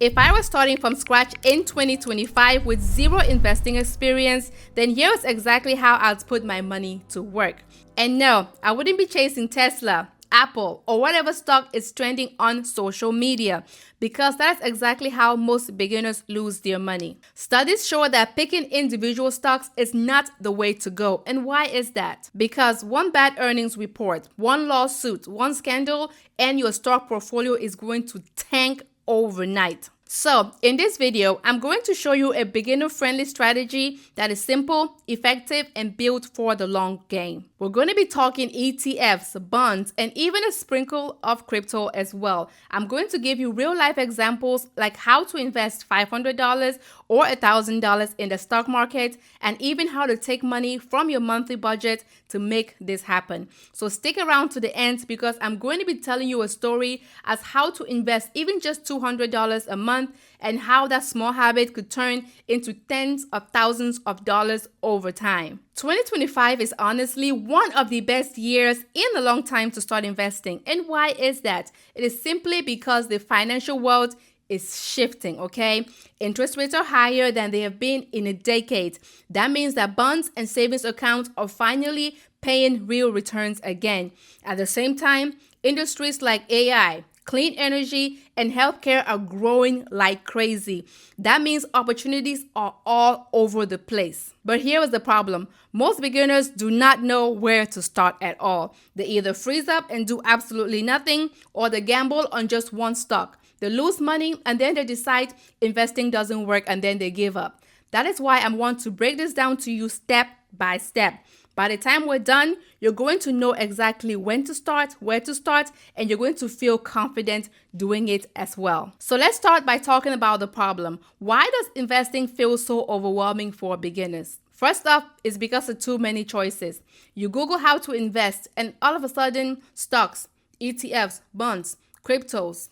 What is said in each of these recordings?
If I was starting from scratch in 2025 with zero investing experience, then here's exactly how I'd put my money to work. And no, I wouldn't be chasing Tesla, Apple, or whatever stock is trending on social media, because that's exactly how most beginners lose their money. Studies show that picking individual stocks is not the way to go. And why is that? Because one bad earnings report, one lawsuit, one scandal, and your stock portfolio is going to tank overnight. So in this video, I'm going to show you a beginner-friendly strategy that is simple, effective, and built for the long game. We're going to be talking ETFs, bonds, and even a sprinkle of crypto as well. I'm going to give you real-life examples like how to invest $500 or $1,000 in the stock market, and even how to take money from your monthly budget to make this happen. So stick around to the end, because I'm going to be telling you a story as how to invest even just $200 a month, and how that small habit could turn into tens of thousands of dollars over time. 2025 is honestly one of the best years in a long time to start investing. And why is that? It is simply because the financial world is shifting, okay? Interest rates are higher than they have been in a decade. That means that bonds and savings accounts are finally paying real returns again. At the same time, industries like AI, clean energy, and healthcare are growing like crazy. That means opportunities are all over the place. But here is the problem. Most beginners do not know where to start at all. They either freeze up and do absolutely nothing, or they gamble on just one stock. They lose money and then they decide investing doesn't work, and then they give up. That is why I want to break this down to you step by step. By the time we're done, you're going to know exactly when to start, where to start, and you're going to feel confident doing it as well. So let's start by talking about the problem. Why does investing feel so overwhelming for beginners? First off, it's because of too many choices. You Google how to invest, and all of a sudden, stocks, ETFs, bonds, cryptos,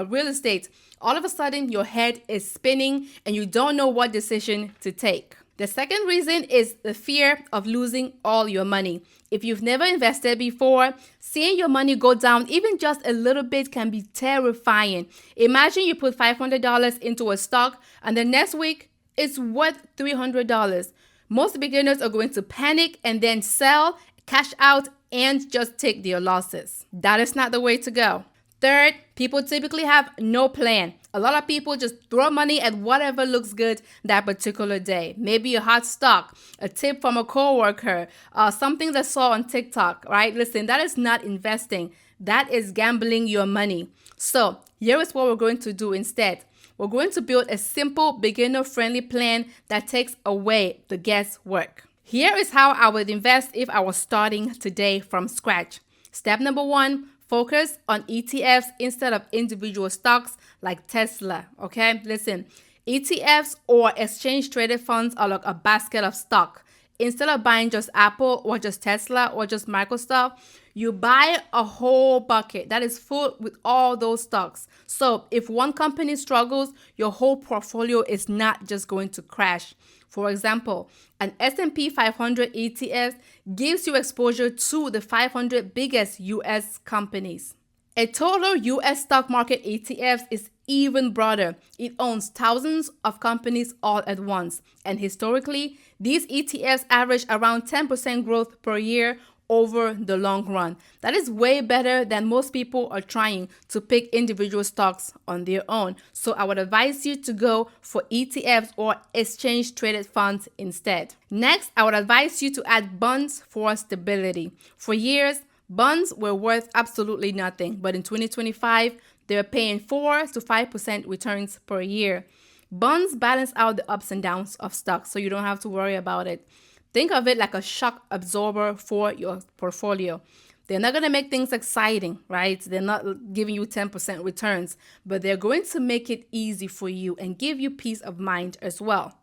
real estate, all of a sudden your head is spinning and you don't know what decision to take. The second reason is the fear of losing all your money. If you've never invested before, seeing your money go down even just a little bit can be terrifying. Imagine you put $500 into a stock and the next week it's worth $300. Most beginners are going to panic and then sell, cash out, and just take their losses. That is not the way to go. Third, people typically have no plan. A lot of people just throw money at whatever looks good that particular day. Maybe a hot stock, a tip from a coworker, something they saw on TikTok, right? Listen, that is not investing. That is gambling your money. So here is what we're going to do instead. We're going to build a simple, beginner-friendly plan that takes away the guesswork. Here is how I would invest if I was starting today from scratch. Step number 1. Focus on ETFs instead of individual stocks like Tesla, okay? Listen, ETFs or exchange traded funds are like a basket of stock. Instead of buying just Apple or just Tesla or just Microsoft, you buy a whole bucket that is full with all those stocks. So if one company struggles, your whole portfolio is not just going to crash. For example, an S&P 500 ETF gives you exposure to the 500 biggest US companies. A total US stock market ETF is even broader. It owns thousands of companies all at once. And historically, these ETFs average around 10% growth per year over the long run. That is way better than most people are trying to pick individual stocks on their own. So I would advise you to go for ETFs or exchange traded funds instead. Next, I would advise you to add bonds for stability. For years, bonds were worth absolutely nothing, but in 2025, they're paying 4 to 5% returns per year. Bonds balance out the ups and downs of stocks, so you don't have to worry about it. Think of it like a shock absorber for your portfolio. They're not going to make things exciting, right? They're not giving you 10% returns, but they're going to make it easy for you and give you peace of mind as well.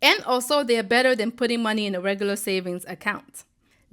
And also, they're better than putting money in a regular savings account.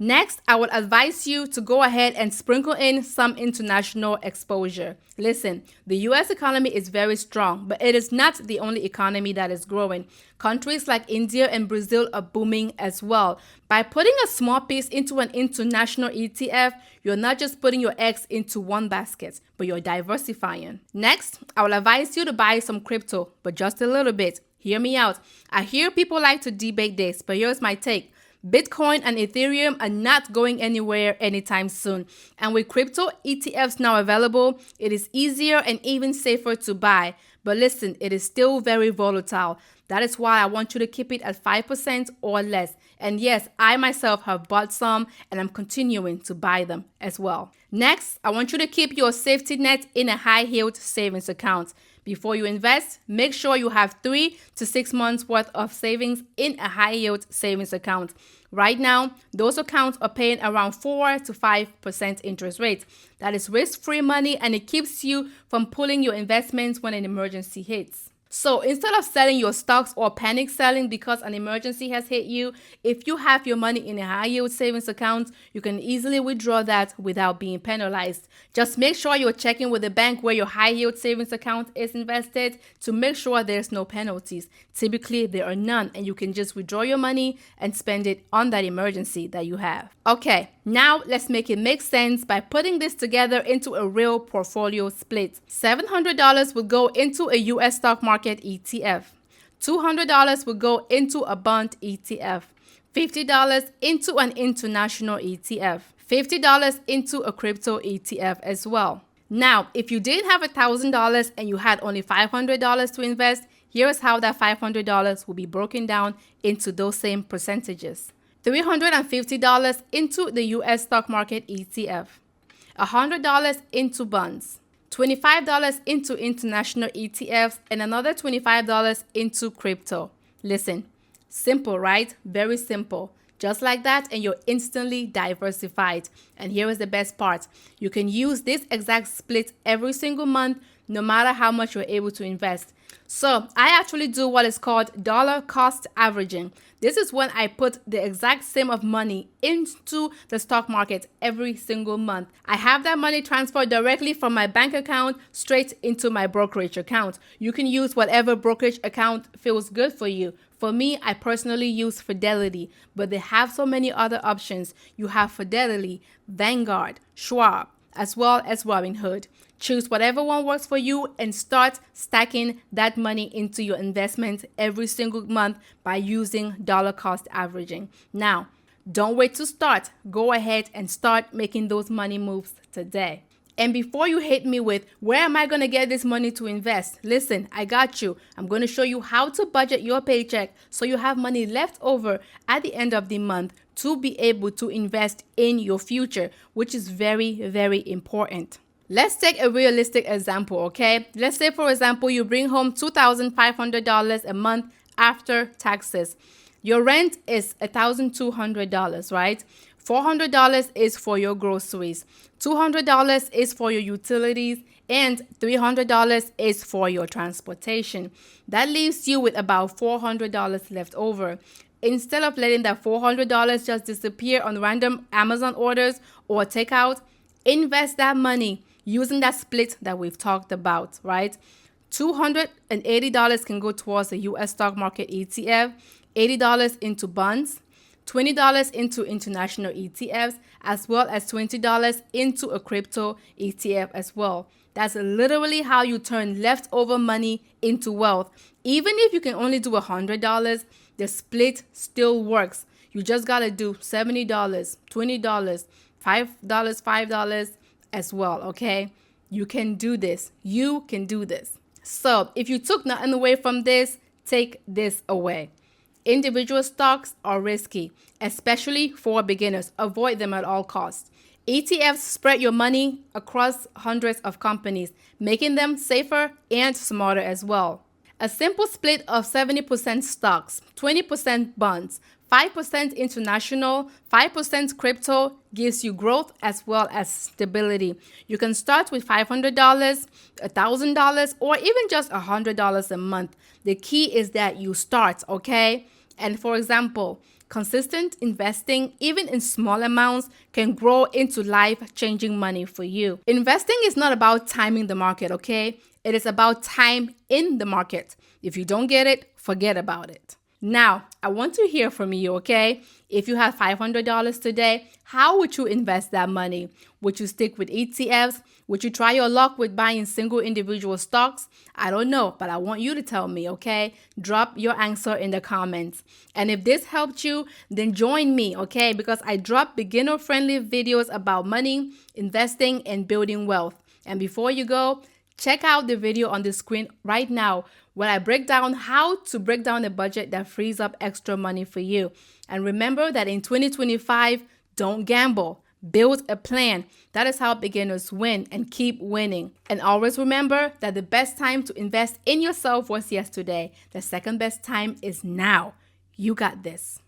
Next, I would advise you to go ahead and sprinkle in some international exposure. Listen, the US economy is very strong, but it is not the only economy that is growing. Countries like India and Brazil are booming as well. By putting a small piece into an international ETF, you're not just putting your eggs into one basket, but you're diversifying. Next, I will advise you to buy some crypto, but just a little bit. Hear me out. I hear people like to debate this, but here's my take. Bitcoin and Ethereum are not going anywhere anytime soon. And with crypto ETFs now available, it is easier and even safer to buy. But listen, it is still very volatile. That is why I want you to keep it at 5% or less. And yes, I myself have bought some and I'm continuing to buy them as well. Next, I want you to keep your safety net in a high-yield savings account. Before you invest, make sure you have 3 to 6 months worth of savings in a high-yield savings account. Right now, those accounts are paying around 4 to 5% interest rate. That is risk-free money and it keeps you from pulling your investments when an emergency hits. So instead of selling your stocks or panic selling because an emergency has hit you, if you have your money in a high yield savings account, you can easily withdraw that without being penalized. Just make sure you're checking with the bank where your high yield savings account is invested to make sure there's no penalties. Typically, there are none and you can just withdraw your money and spend it on that emergency that you have. Okay, now let's make it make sense by putting this together into a real portfolio split. $700 will go into a US stock market ETF. $200 will go into a bond ETF. $50 into an international ETF. $50 into a crypto ETF as well. Now, if you didn't have $1,000 and you had only $500 to invest, here's how that $500 will be broken down into those same percentages. $350 into the US stock market ETF. $100 into bonds. $25 into international ETFs and another $25 into crypto. Listen, simple, right? Very simple. Just like that, and you're instantly diversified. And here is the best part. You can use this exact split every single month, no matter how much you're able to invest. So I actually do what is called dollar cost averaging. This is when I put the exact sum of money into the stock market every single month. I have that money transferred directly from my bank account straight into my brokerage account. You can use whatever brokerage account feels good for you. For me, I personally use Fidelity, but they have so many other options. You have Fidelity, Vanguard, Schwab, as well as Robinhood. Choose whatever one works for you and start stacking that money into your investments every single month by using dollar cost averaging. Now, don't wait to start. Go ahead and start making those money moves today. And before you hit me with, where am I going to get this money to invest? Listen, I got you. I'm going to show you how to budget your paycheck so you have money left over at the end of the month to be able to invest in your future, which is very, very important. Let's take a realistic example, okay? Let's say, for example, you bring home $2,500 a month after taxes. Your rent is $1,200, right? $400 is for your groceries. $200 is for your utilities. And $300 is for your transportation. That leaves you with about $400 left over. Instead of letting that $400 just disappear on random Amazon orders or takeout, invest that money using that split that we've talked about, right? $280 can go towards the US stock market ETF, $80 into bonds, $20 into international ETFs, as well as $20 into a crypto ETF as well. That's literally how you turn leftover money into wealth. Even if you can only do $100, the split still works. You just got to do $70, $20, $5 as well, okay? You can do this. You can do this. So if you took nothing away from this, take this away. Individual stocks are risky, especially for beginners. Avoid them at all costs. ETFs spread your money across hundreds of companies, making them safer and smarter as well. A simple split of 70% stocks, 20% bonds, 5% international, 5% crypto gives you growth as well as stability. You can start with $500, $1,000, or even just $100 a month. The key is that you start, okay? And for example, Consistent investing, even in small amounts, can grow into life-changing money for you. Investing is not about timing the market, okay? It is about time in the market. If you don't get it, forget about it. Now, I want to hear from you, okay? If you have $500 today, how would you invest that money? Would you stick with ETFs? Would you try your luck with buying single individual stocks? I don't know, but I want you to tell me, okay? Drop your answer in the comments. And if this helped you, then join me, okay? Because I drop beginner-friendly videos about money, investing, and building wealth. And before you go, check out the video on the screen right now where I break down how to break down a budget that frees up extra money for you. And remember that in 2025, don't gamble. Build a plan. That is how beginners win and keep winning. And always remember that the best time to invest in yourself was yesterday. The second best time is now. You got this.